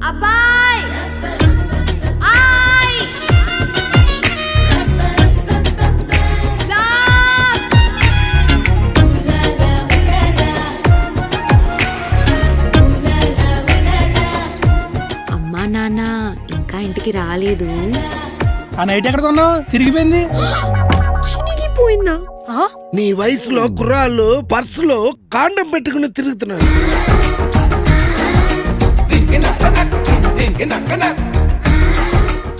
అబ్బాయ్ అమ్మా నాన్న ఇంకా ఇంటికి రాలేదు. ఆ నైట్ ఎక్కడ కొన్నావు? చిరిగిపోయింది. చిరిగిపోయిందా? నీ వయసులో కుర్రాళ్ళు పర్సులో కాండం పెట్టుకుని తిరుగుతున్నారు.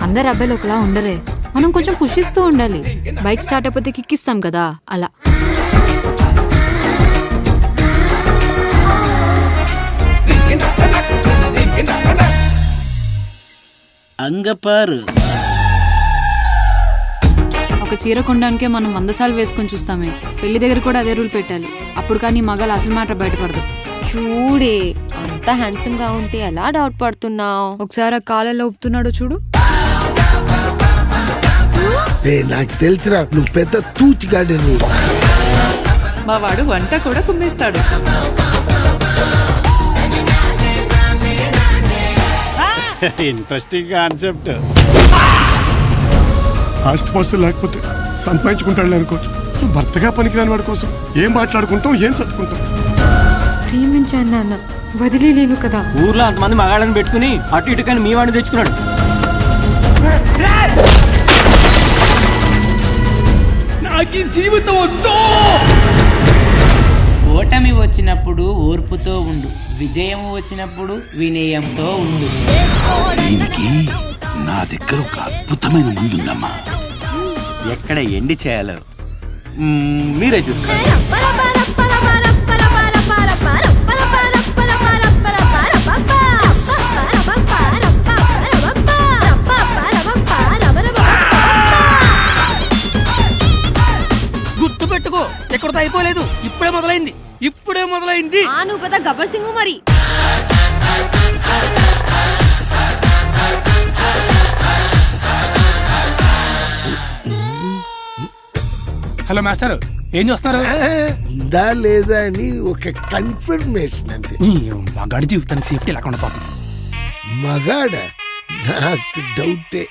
అందరు అబ్బాయిలు ఒకలా ఉండరే, మనం కొంచెం పుషిస్తూ ఉండాలి. బైక్ స్టార్ట్ అయిపోతే కిక్కిస్తాం కదా, అలా. అంగపారు ఒక చీర కొనడానికే మనం 100 సార్లు వేసుకొని చూస్తామే. పెళ్లి దగ్గర కూడా అదే రూల్ పెట్టాలి. అప్పుడు కానీ మగాలు అసలు మ్యాటర్ బయటపడదు. చూడే, అంత హ్యాండ్సమ్ గా ఉంటే ఎలా డౌట్ పడుతున్నావు? ఒకసారి ఆ కాలలో ఉప్పుతున్నాడు చూడు. నాకు తెలిసిరా, నువ్వు పెద్ద తూచిగాడి. మా వాడు వంట కూడా కుమ్మేస్తాడు. Interesting concept. ఆస్తిపాస్తులు లేకపోతే సంపాదించుకుంటాడు అనుకోవచ్చు. అసలు భర్తగా పనికిరాని వాడి కోసం ఏం మాట్లాడుకుంటాం, ఏం సర్దుకుంటాం. ప్రేమించాను నాన్న, వదిలేను కదా. ఊర్లో అంతమంది మగాళ్ళని పెట్టుకుని అటు ఇటు కానీ మీ వాడిని తెచ్చుకున్నాడు. నాకు జీవితం వద్దు. ఓటమి వచ్చినప్పుడు ఓర్పుతో ఉండు, విజయం వచ్చినప్పుడు వినయంతో ఉండు. దీనికి నా దగ్గర ఒక అద్భుతమైన మందుందమ్మా. ఎక్కడ ఎండి చేయాలో మీరే చూసుకోండి. గుర్తు పెట్టుకో, ఎక్కడితో అయిపోలేదు. ఇప్పుడే మొదలైంది. నువ్వు పెద్ద గబ్బర్ సింగ్ మరి. హలో మాస్టర్, ఏం చూస్తున్నారు? ఉందా లేదా అని ఒక కన్ఫర్మేషన్ అంతే. మగాడి జీవితానికి సేఫ్టీ లేకుండా పోతుంది. మగాడ నాకు డౌటే.